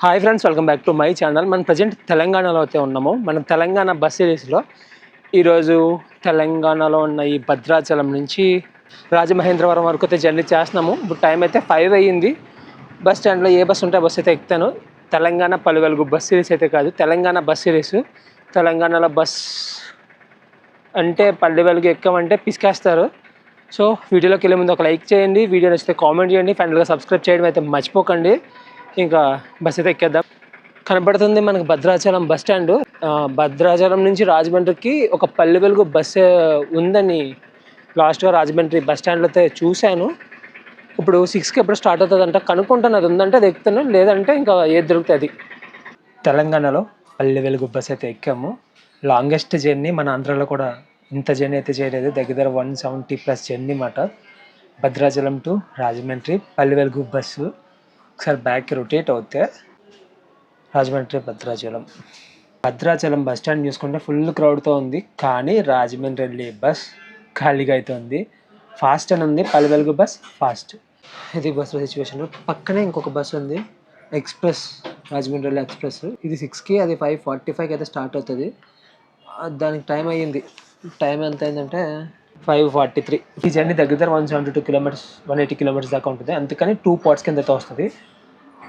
Hi friends, welcome back to my channel. మనం present తెలంగాణలో అయితే ఉన్నాము. మనం తెలంగాణ బస్ సిరీస్లో ఈరోజు తెలంగాణలో ఉన్న ఈ భద్రాచలం నుంచి రాజమహేంద్రవరం వరకు అయితే జర్నీ చేస్తున్నాము. ఇప్పుడు టైం అయితే 5 అయ్యింది. బస్ స్టాండ్లో ఏ బస్ ఉంటే ఆ బస్ అయితే ఎక్కుతాను. తెలంగాణ పలువెలుగు బస్ సిరీస్ అయితే కాదు, తెలంగాణ బస్ సిరీస్. తెలంగాణలో బస్ అంటే పల్లె వెలుగు ఎక్కమంటే పిసికేస్తారు. సో వీడియోలోకి వెళ్ళే ముందు ఒక లైక్ చేయండి, వీడియో నచ్చితే కామెంట్ చేయండి, ఫైనల్గా సబ్స్క్రైబ్ చేయడం అయితే మర్చిపోకండి. ఇంకా బస్ అయితే ఎక్కేద్దాం. కనబడుతుంది మనకు భద్రాచలం బస్ స్టాండ్. భద్రాచలం నుంచి రాజమండ్రికి ఒక పల్లె వెలుగు బస్సు ఉందని లాస్ట్గా రాజమండ్రి బస్ స్టాండ్లో అయితే చూశాను. ఇప్పుడు 6కి ఎప్పుడు స్టార్ట్ అవుతుందంట, కనుక్కుంటాను. అది ఉందంటే అది ఎక్కుతాను, లేదంటే ఇంకా ఏది దొరుకుతుంది. తెలంగాణలో పల్లె వెలుగు బస్ అయితే ఎక్కాము. లాంగెస్ట్ జర్నీ మన ఆంధ్రాలో కూడా ఇంత జర్నీ అయితే చేయలేదు. దగ్గర 170+ జర్నీ మాట. Bhadrachalam to Rajahmundry Palle Velugu bus. ఒకసారి బ్యాక్కి రొటేట్ అవుతే రాజమండ్రి భద్రాచలం బస్ స్టాండ్ చూసుకుంటే ఫుల్ క్రౌడ్తో ఉంది. కానీ రాజమండ్రి వెళ్ళే బస్ ఖాళీగా అయితే ఉంది. ఫాస్ట్ అని ఉంది, పల్లె వెలుగు బస్ ఫాస్ట్. ఇది బస్సు సిచ్యువేషన్. పక్కనే ఇంకొక బస్ ఉంది, ఎక్స్ప్రెస్, రాజమండ్రి వెళ్ళే ఎక్స్ప్రెస్. ఇది 6కి, అది 5:45కి అయితే స్టార్ట్ అవుతుంది. దానికి టైం అయ్యింది. టైం ఎంత అయిందంటే 5:43. ఈ జర్నీ దగ్గర 172 కిలోమీటర్స్, 180 కిలోమీటర్స్ దాకా ఉంటుంది. అందుకని 2 పార్ట్స్ కింద అయితే వస్తుంది.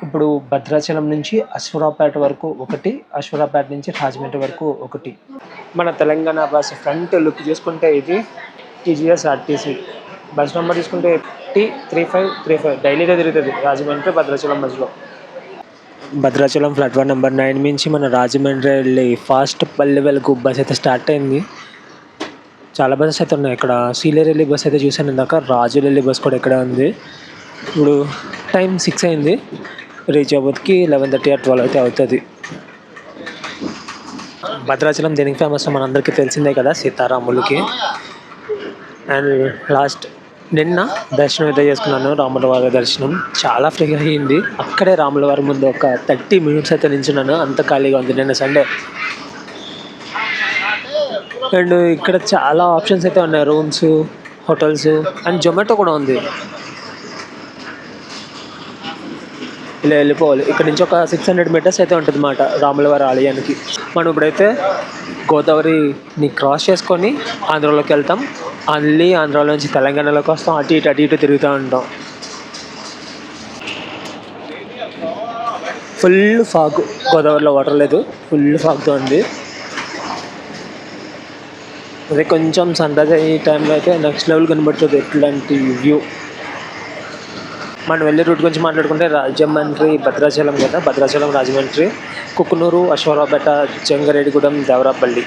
ఇప్పుడు భద్రాచలం నుంచి అశ్వరావుపేట వరకు ఒకటి, అశ్వరావుపేట నుంచి రాజమండ్రి వరకు ఒకటి. మన తెలంగాణ బస్ ఫ్రంట్ లుక్ చూసుకుంటే ఇది టీజీఎస్ఆర్టీసీ బస్ నెంబర్ చూసుకుంటే T3535 డైలీగా తిరుగుతుంది రాజమండ్రి భద్రాచలం బస్సులో. భద్రాచలం ప్లాట్ఫామ్ నెంబర్ 9 నుంచి మన రాజమండ్రి వెళ్ళి ఫాస్ట్ పల్లె వెలుగు బస్ అయితే స్టార్ట్ అయింది. చాలా బస్సెస్ అయితే ఉన్నాయి. ఇక్కడ సీలేరెల్లి బస్ అయితే చూసాను ఇందాక, రాజులెల్లి బస్ కూడా ఇక్కడ ఉంది. ఇప్పుడు టైం 6 అయింది. రీచ్ అవ్వడానికి 11:30 or 12 అయితే అవుతుంది. భద్రాచలం దేనికి ఫేమస్ మనందరికీ తెలిసిందే కదా, సీతారాములకి. అండ్ లాస్ట్ నిన్న దర్శనం అయితే చేసుకున్నాను, రాముల వారి దర్శనం. చాలా ఫ్రీగా అయ్యింది. అక్కడే రాముల వారి ముందు ఒక 30 minutes అయితే నించున్నాను, అంత ఖాళీగా ఉంది నిన్న సండే. అండ్ ఇక్కడ చాలా ఆప్షన్స్ అయితే ఉన్నాయి, రూమ్స్, హోటల్స్ అండ్ జొమాటో కూడా ఉంది. ఇలా వెళ్ళిపోవాలి. ఇక్కడ నుంచి ఒక 600 meters అయితే ఉంటుంది అన్నమాట రాములవారి ఆలయానికి. మనం ఇప్పుడైతే గోదావరిని క్రాస్ చేసుకొని ఆంధ్రాలోకి వెళ్తాం. మళ్ళీ ఆంధ్రాలో నుంచి తెలంగాణలోకి వస్తాం. అటు ఇటు తిరుగుతూ ఉంటాం. ఫుల్ ఫాగ్, గోదావరిలో వాటర్ లేదు, ఫుల్ ఫాగ్తో ఉంది. అదే కొంచెం సన్ రైజ్ అయ్యే టైంలో అయితే నెక్స్ట్ లెవెల్ కనబడుతుంది ఎట్లాంటి వ్యూ. మనం వెళ్ళే రూట్ గురించి మాట్లాడుకుంటే రాజమండ్రి భద్రాచలం కదా, భద్రాచలం రాజమండ్రి, కుకునూరు, అశ్వరావుపేట, జంగారెడ్డిగూడెం, దేవరాపల్లి.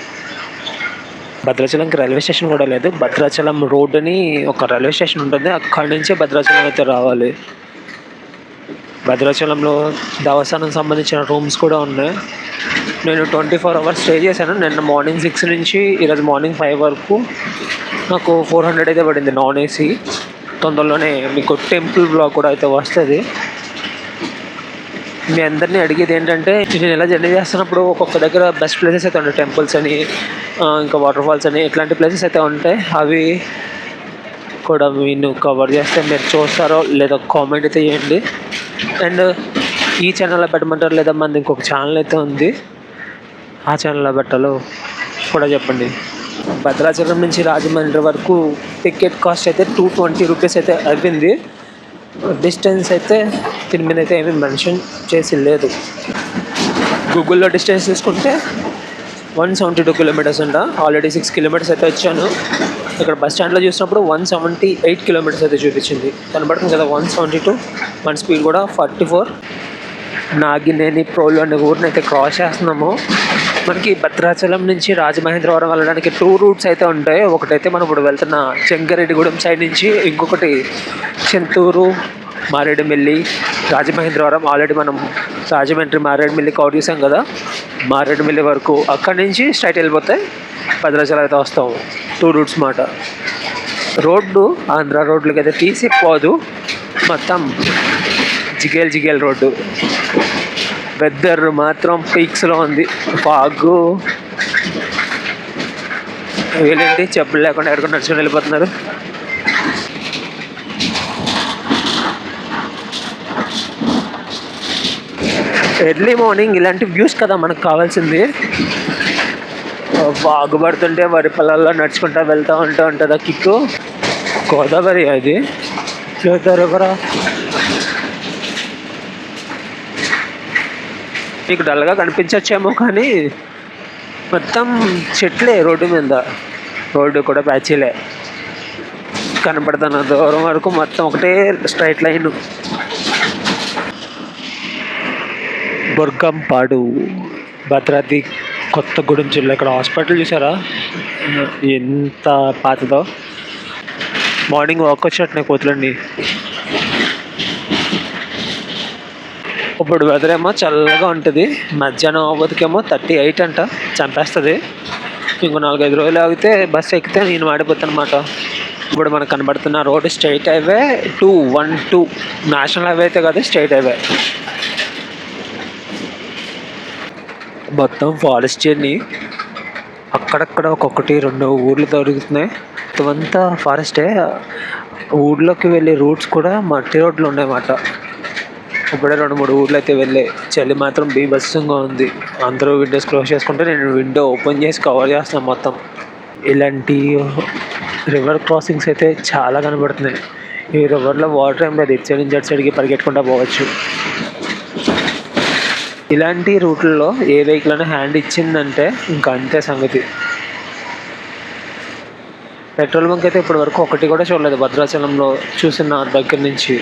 భద్రాచలంకి రైల్వే స్టేషన్ కూడా లేదు. భద్రాచలం రోడ్ అని ఒక రైల్వే స్టేషన్ ఉంటుంది, అక్కడి నుంచే భద్రాచలం అయితే రావాలి. భద్రాచలంలో దేవస్థానం సంబంధించిన రూమ్స్ కూడా ఉన్నాయి. నేను 24 hours స్టే చేశాను. నిన్న మార్నింగ్ 6 నుంచి ఈరోజు మార్నింగ్ 5 వరకు నాకు 400 అయితే పడింది నాన్ ఏసీ. తొందరలోనే మీకు టెంపుల్ బ్లాగ్ కూడా అయితే వస్తుంది. మీ అందరినీ అడిగేది ఏంటంటే, నేను ఎలా జర్నీ చేస్తున్నప్పుడు ఒక్కొక్క దగ్గర బెస్ట్ ప్లేసెస్ అయితే ఉంటాయి, టెంపుల్స్ అని, ఇంకా వాటర్ ఫాల్స్ అని, ఇట్లాంటి ప్లేసెస్ అయితే ఉంటాయి. అవి కూడా మీరు కవర్ చేస్తే మీరు చూస్తారో లేదో కామెంట్ అయితే చేయండి. అండ్ ఈ ఛానల్లో పెట్టమంటారు లేదా మనది ఇంకొక ఛానల్ అయితే ఉంది, ఆ ఛానల్లో పెట్టాలో కూడా చెప్పండి. భద్రాచలం నుంచి రాజమండ్రి వరకు టికెట్ కాస్ట్ అయితే 220 rupees అయితే అయింది. డిస్టెన్స్ అయితే దీని మీద అయితే ఏమీ మెన్షన్ చేసి లేదు. గూగుల్లో డిస్టెన్స్ తీసుకుంటే 172 kilometers అంట. ఆల్రెడీ 6 kilometers అయితే వచ్చాను. ఇక్కడ బస్ స్టాండ్లో చూసినప్పుడు 178 kilometers అయితే చూపించింది. కనబడుతుంది కదా 172. మన స్పీడ్ కూడా 44. నాగినేని ప్రోలు అనే ఊరిని అయితే క్రాస్ చేస్తున్నాము. మనకి భద్రాచలం నుంచి రాజమహేంద్రవరం వెళ్ళడానికి 2 routes అయితే ఉంటాయి. ఒకటైతే మనం ఇప్పుడు వెళ్తున్న జంగారెడ్డిగూడెం సైడ్ నుంచి, ఇంకొకటి చింతూరు, మారేడుమిల్లి, రాజమహేంద్రవరం. ఆల్రెడీ మనం రాజమండ్రి మారేడుమిల్లి కవర్ చేసాం కదా, మారేడుమిల్లి వరకు. అక్కడి నుంచి స్ట్రైట్ వెళ్ళిపోతే భద్రాచలం అయితే వస్తాము. 2 routes మాట. రోడ్డు ఆంధ్ర రోడ్లకి అయితే తీసి పోదు, మొత్తం జిగేల్ రోడ్డు. వెదర్ మాత్రం పీక్స్లో ఉంది. ఫాగు వీళ్ళేంటి చెప్పులు లేకుండా ఎక్కడికి నడుచుకొని వెళ్ళిపోతున్నారు. ఎర్లీ మార్నింగ్ ఇలాంటి వ్యూస్ కదా మనకు కావాల్సింది. బాగుపడుతుంటే వరి పొలాల్లో నడుచుకుంటా వెళ్తూ ఉంటుంది ఆ కిక్కు. గోదావరి అది రివరా. మీకు డల్గా కనిపించచ్చేమో కానీ మొత్తం చెట్లే రోడ్డు మీద. రోడ్డు కూడా ప్యాచీలే కనపడుతున్న దూరం వరకు మొత్తం ఒకటే స్ట్రైట్ లైన్. బొర్గంపాడు భద్రాద్రి కొత్తగూడెం జిల్లా. ఇక్కడ హాస్పిటల్ చూసారా ఎంత పాతదో. Morning walk వచ్చినట్టున్నాయి కోతులండి. ఇప్పుడు వెదర్ ఏమో చల్లగా ఉంటుంది. మధ్యాహ్నం అవ్వదుకేమో 38 అంట, చంపేస్తుంది. ఇంకో 4-5 రోజులు ఆగితే బస్సు ఎక్కితే నేను మాడిపోతాను అనమాట. ఇప్పుడు మనకు కనబడుతున్న road straight highway 212 national highway అయితే కాదు, స్ట్రైట్ హైవే. మొత్తం ఫారెస్ట్ జర్నీ. అక్కడక్కడ ఒక్కొక్కటి 2 ఊర్లు దొరుకుతున్నాయి. మొత్తమంతా ఫారెస్టే. ఊర్లోకి వెళ్ళే రూట్స్ కూడా మట్టి రోడ్లు ఉన్నాయన్నమాట. ఇప్పుడే 2-3 ఊర్లు అయితే వెళ్ళే. చలి మాత్రం బీభత్సంగా ఉంది. అందరూ విండోస్ క్లోజ్ చేసుకుంటే నేను విండో ఓపెన్ చేసి కవర్ చేస్తున్నాను మొత్తం. ఇలాంటి రివర్ క్రాసింగ్స్ అయితే చాలా కనబడుతున్నాయి. ఈ రివర్లో వాటర్ ఏం లేదు, ఇటు సైడ్ నుంచి అటు సైడ్కి పరిగెట్టుకుంటూ పోవచ్చు. ఇలాంటి రూట్లలో ఏ వెహికల్ అయినా హ్యాండ్ ఇచ్చిందంటే ఇంకా అంతే సంగతి. పెట్రోల్ బంక్ అయితే ఇప్పటి వరకు ఒకటి కూడా చూడలేదు భద్రాచలంలో చూసిన దగ్గర నుంచి.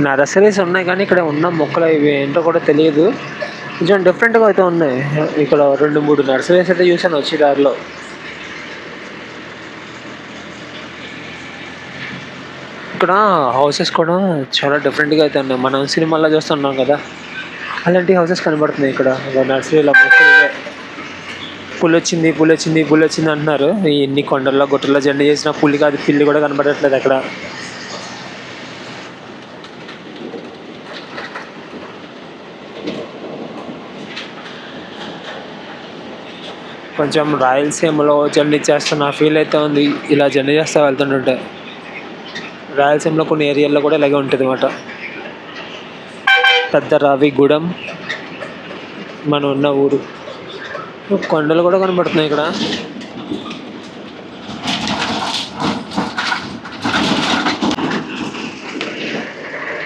నర్సరీస్ ఉన్నాయి కానీ ఇక్కడ ఉన్న మొక్కలు ఇవి ఏంటో కూడా తెలియదు. కొంచెం డిఫరెంట్గా అయితే ఉన్నాయి. ఇక్కడ 2-3 నర్సరీస్ అయితే చూసాను వచ్చి దారిలో. ఇక్కడ హౌసెస్ కూడా చాలా డిఫరెంట్గా అయితే ఉన్నాయి. మనం సినిమాల్లో చూస్తున్నాం కదా, అలాంటి హౌసెస్ కనబడుతున్నాయి ఇక్కడ నర్సరీలో. మొక్కలు పులి వచ్చింది అంటున్నారు. ఎన్ని కొండల్లో గుట్టల్లో జెండా చేసిన పులి కాదు, పిల్లి కూడా కనబడట్లేదు అక్కడ. కొంచెం రాయలసీమలో జర్నీ చేస్తున్న ఫీల్ అయితే ఉంది ఇలా జర్నీ చేస్తూ వెళ్తుంటుంటే. రాయలసీమలో కొన్ని ఏరియాల్లో కూడా ఇలాగే ఉంటుంది అన్నమాట. పెద్ద రావిగూడెం మనం ఉన్న ఊరు. కొండలు కూడా కనబడుతున్నాయి ఇక్కడ.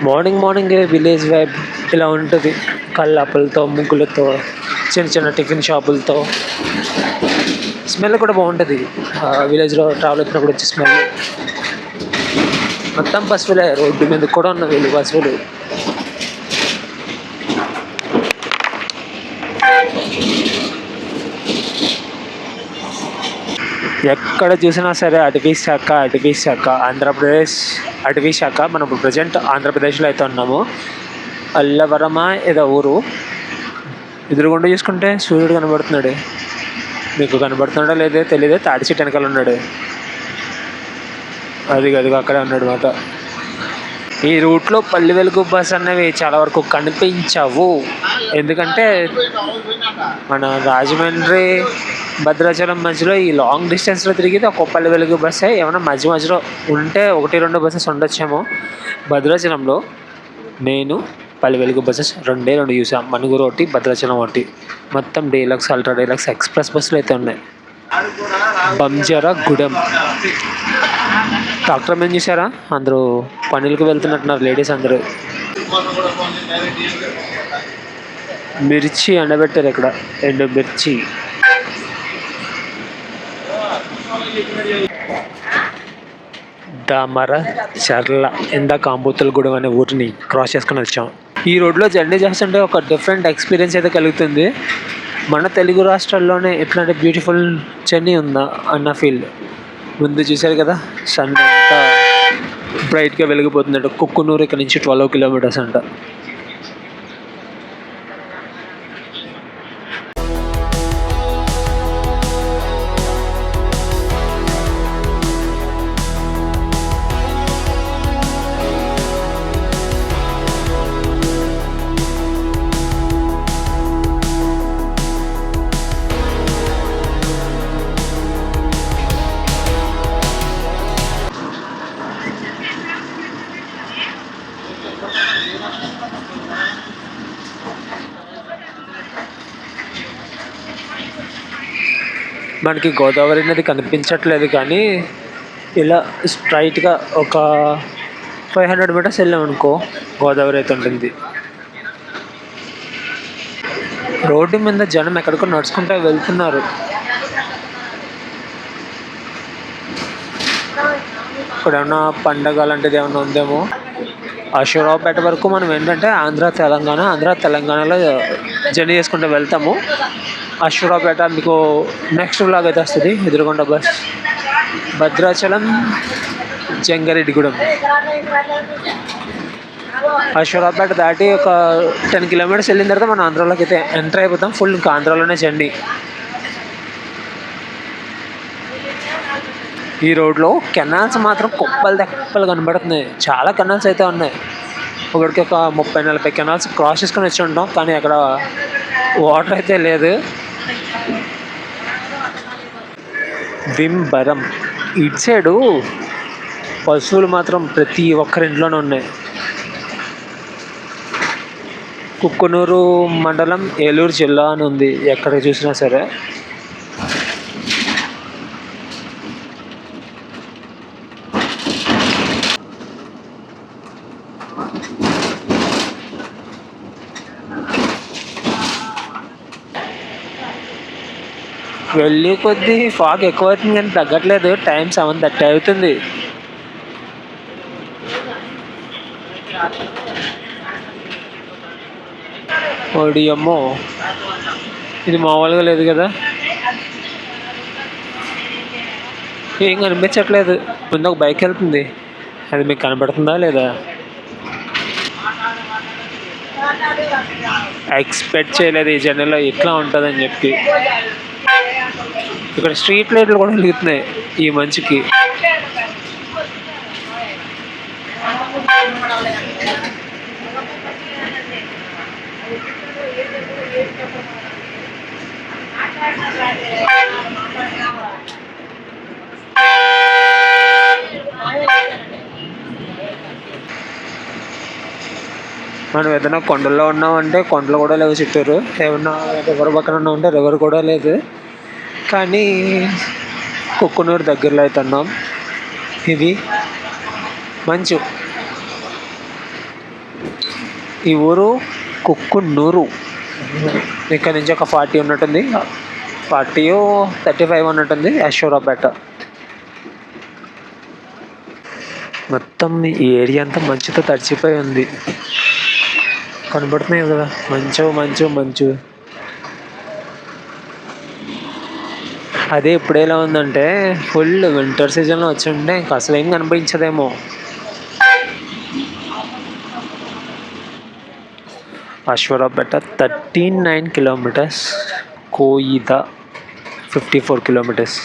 మార్నింగ్ విలేజ్ వైబ్ ఇలా ఉంటుంది. కల్లాపులతో, ముగ్గులతో, చిన్న టిఫిన్ షాపులతో. స్మెల్ కూడా బాగుంటుంది. విలేజ్లో ట్రావెల్ అవుతున్నప్పుడు వచ్చే స్మెల్. మొత్తం పశువులే, రోడ్డు మీద కూడా ఉన్న వీళ్ళు పశువులు. ఎక్కడ చూసినా సరే అటవీ శాఖ ఆంధ్రప్రదేశ్ అటవీ శాఖ. మనం ఇప్పుడు ప్రజెంట్ ఆంధ్రప్రదేశ్లో అయితే ఉన్నాము. అల్లవరమా ఏదో ఊరు. ఎదురుగుండా చూసుకుంటే సూర్యుడు కనబడుతున్నాడు. మీకు కనబడుతున్నాడో లేదో తెలియదు. తాడి చెట్టు వెనకాల ఉన్నాడు. అది అక్కడే ఉన్నాడు మాట. ఈ రూట్లో పల్లి వెలుగు బస్ అనేవి చాలా వరకు కనిపించవు. ఎందుకంటే మన రాజమండ్రి భద్రాచలం మధ్యలో ఈ లాంగ్ డిస్టెన్స్లో తిరిగితే ఒక పల్లి వెలుగు బస్సే. ఏమైనా మధ్యలో ఉంటే 1-2 బస్సెస్ ఉండొచ్చేమో. భద్రాచలంలో నేను పల్లి వెలుగు బస్సెస్ 2 చూసాం. మనుగురు ఒకటి, భద్రాచలం ఒకటి. మొత్తం డీలక్స్, అల్ట్రా డీలక్స్, ఎక్స్ప్రెస్ బస్సులు అయితే ఉన్నాయి. బంజారాగూడెం డాక్టర్ ఏం చూసారా, అందరూ పనులకు వెళ్తున్నట్టున్నారు లేడీస్ అందరూ. మిర్చి ఎండబెట్టారు ఇక్కడ, ఎండు మిర్చి. దామర చర్ల ఇందాక అంబుతులగూడెం అనే ఊరిని క్రాస్ చేసుకుని వచ్చాం. ఈ రోడ్లో జర్నీ చేస్తుంటే ఒక డిఫరెంట్ ఎక్స్పీరియన్స్ అయితే కలుగుతుంది. మన తెలుగు రాష్ట్రాల్లోనే ఇట్లాంటి బ్యూటిఫుల్ జర్నీ ఉందా అన్న ఫీల్. ముందు చూశారు కదా సన్ అంతా బ్రైట్గా వెలిగిపోతుందంట. కుక్కునూరు ఇక్కడ నుంచి 12 కిలోమీటర్స్ అంట. మనకి గోదావరి నది కనిపించట్లేదు కానీ ఇలా స్ట్రైట్గా ఒక 500 మీటర్స్ వెళ్ళామనుకో గోదావరి అయితే ఉంటుంది. రోడ్డు మీద జనం ఎక్కడికో నడుచుకుంటూ వెళ్తున్నారు. ఇప్పుడేమన్నా పండగ లాంటిది ఏమన్నా ఉందేమో. అశ్వరావుపేట వరకు మనం ఏంటంటే ఆంధ్ర తెలంగాణలో జర్నీ చేసుకుంటూ వెళ్తాము. అశ్వరావుపేట మీకు నెక్స్ట్ వ్లాగ్ అయితే వస్తుంది. ఎదురుకొండ బస్ భద్రాచలం జంగారెడ్డిగూడెం. అశ్వరావుపేట దాటి ఒక 10 కిలోమీటర్స్ వెళ్ళిన తర్వాత మనం ఆంధ్రాలోకి అయితే ఎంటర్ అయిపోతాం. ఫుల్ ఇంకా ఆంధ్రాలోనే జర్నీ. ఈ రోడ్లో కెనాల్స్ మాత్రం కుప్పలు కనబడుతున్నాయి. చాలా కెనాల్స్ అయితే ఉన్నాయి. ఒకటికి ఒక 30-40 కెనాల్స్ క్రాస్ చేసుకొని వచ్చి ఉంటాం, కానీ అక్కడ వాటర్ అయితే లేదు. వింబరం ఇటు సైడు పశువులు మాత్రం ప్రతి ఒక్కరి ఇంట్లోనే ఉన్నాయి. కుక్కునూరు మండలం, ఏలూరు జిల్లా అని ఉంది ఎక్కడ చూసినా సరే. వెళ్ళి కొద్దీ ఫాగ్ ఎక్కువ అవుతుంది కానీ తగ్గట్లేదు. టైం 7:30 అవుతుంది. ఓడి అమ్మో, ఇది మామూలుగా లేదు కదా. ఏం కనిపించట్లేదు. ముందు ఒక బైక్ వెళ్తుంది, అది మీకు కనబడుతుందా లేదా? ఎక్స్పెక్ట్ చేయలేదు ఈ జర్నీలో ఇట్లా ఉంటుందని చెప్పి. ఇక్కడ స్ట్రీట్ లైట్లు కూడా వెలుగుతున్నాయి ఈ మంచుకి. మనం ఏదైనా కొండల్లో ఉన్నామంటే కొండలు కూడా లేవు చుట్టూరు. ఏమన్నా రివర్ పక్కన ఉన్నామంటే రివర్ కూడా లేదు. కానీ కుక్కునూరు దగ్గరలో అయితే ఉన్నాం. ఇది మంచు. ఈ ఊరు కుక్కునూరు. ఇక్కడ నుంచి ఒక 40 ఉన్నట్టుంది, 35 ఉన్నట్టుంది అశ్వరావుపేట. మొత్తం ఈ ఏరియా అంతా మంచుతో తడిచిపోయి ఉంది. కనబడుతున్నాయి కదా మంచు. అదే ఇప్పుడు ఎలా ఉందంటే ఫుల్ వింటర్ సీజన్లో వచ్చి ఉంటే ఇంకా అసలు ఏం కనిపించదేమో. Aswaraopeta 39 kilometres, Koida 54 kilometres.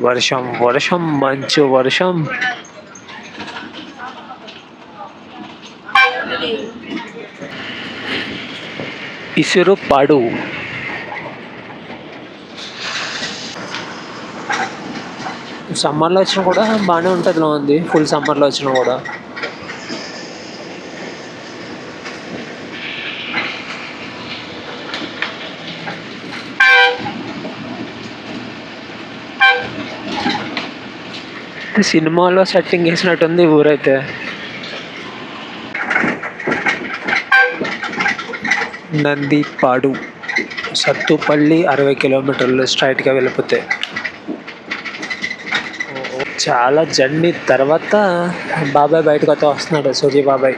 వర్షం మంచు వర్షం. ఇసురుపాడు. సమ్మర్లో వచ్చినా కూడా బాగానే ఉంటుంది ఉంది. ఫుల్ సమ్మర్లో వచ్చినా కూడా. సినిమాలో సెట్టింగ్ వేసినట్టుంది ఊరైతే. నందిపాడు సత్తుపల్లి 60 కిలోమీటర్లు స్ట్రైట్గా వెళ్ళిపోతే. చాలా జర్నీ తర్వాత బాబాయ్ బయటకు అయితే వస్తున్నాడు, సూర్య బాబాయ్.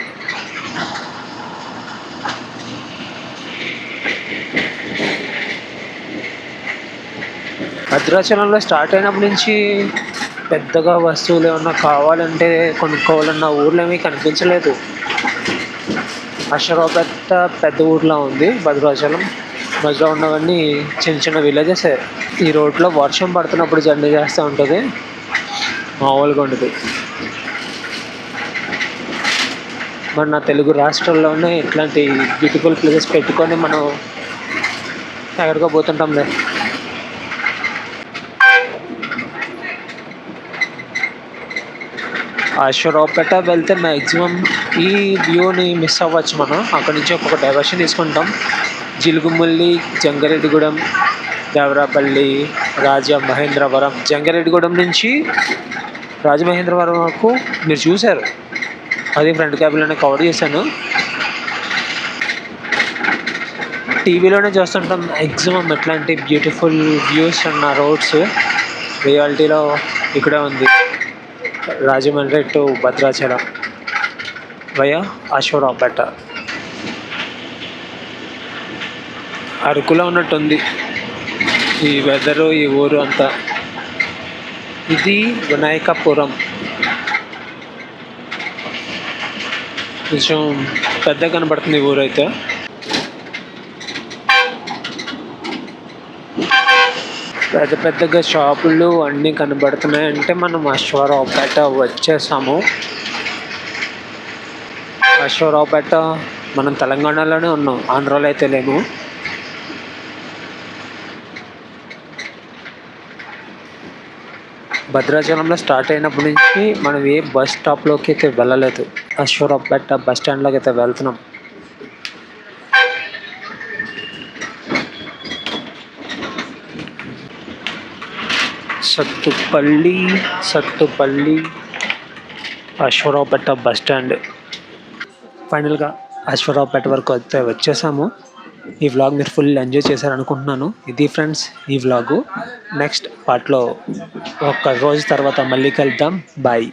భద్రాచలంలో స్టార్ట్ అయినప్పటి నుంచి పెద్దగా వస్తువులు ఏమన్నా కావాలంటే కొనుక్కోవాలన్న ఊర్లో ఏమీ కనిపించలేదు. అశ్వరావుపేట పెద్ద ఊర్లో ఉంది. భద్రాచలం మధ్యలో ఉన్నవన్నీ చిన్న విలేజెస్. ఈ రోడ్లో వర్షం పడుతున్నప్పుడు జర్నీ చేస్తూ ఉంటుంది, మామూలుగా ఉండదు. మన తెలుగు రాష్ట్రాల్లోనే ఇట్లాంటి బ్యూటిఫుల్ ప్లేసెస్ పెట్టుకొని మనం ఎక్కడికో పోతుంటాంలే. అశ్వరావుపేట వెళ్తే మ్యాక్సిమం ఈ వ్యూని మిస్ అవ్వచ్చు మనం. అక్కడ నుంచి ఒక్కొక్క డైవర్షన్ తీసుకుంటాం. జిలుగుముల్లి, జంగారెడ్డిగూడెం, దేవరాపల్లి, రాజమహేంద్రవరం. జంగారెడ్డిగూడెం నుంచి రాజమహేంద్రవరం వరకు మీరు చూశారు, అది ఫ్రంట్ క్యాబ్లోనే కవర్ చేశాను. టీవీలోనే చూస్తుంటాం మ్యాక్సిమం ఎట్లాంటి బ్యూటిఫుల్ వ్యూస్ ఉన్న రోడ్స్. రియాలిటీలో ఇక్కడే ఉంది. Rajahmundry to Bhadrachalam via Aswaraopeta. అరకులో ఉన్నట్టుంది ఈ వెదరు, ఈ ఊరు అంతా. ఇది వినాయకపురం. కొంచెం పెద్ద కనబడుతుంది ఊరు అయితే. పెద్ద పెద్దగా షాపులు అన్నీ కనబడుతున్నాయి. అంటే మనం అశ్వరావుపేట వచ్చేసాము. అశ్వరావుపేట మనం తెలంగాణలోనే ఉన్నాం, ఆంధ్రాలో అయితే లేము. భద్రాచలంలో స్టార్ట్ అయినప్పటి నుంచి మనం ఏ బస్ స్టాప్లోకి అయితే వెళ్ళలేదు. అశ్వరావుపేట బస్ స్టాండ్లోకి అయితే వెళ్తున్నాం. Sathupalli Aswaraopeta bus stand. ఫైనల్గా అశ్వరావుపేట వరకు అయితే వచ్చేసాము. ఈ వ్లాగ్ మీరు ఫుల్ ఎంజాయ్ చేశారనుకుంటున్నాను. ఇది ఫ్రెండ్స్ ఈ వ్లాగు. నెక్స్ట్ పార్ట్లో ఒక రోజు తర్వాత మళ్ళీ కలుద్దాం. బాయ్.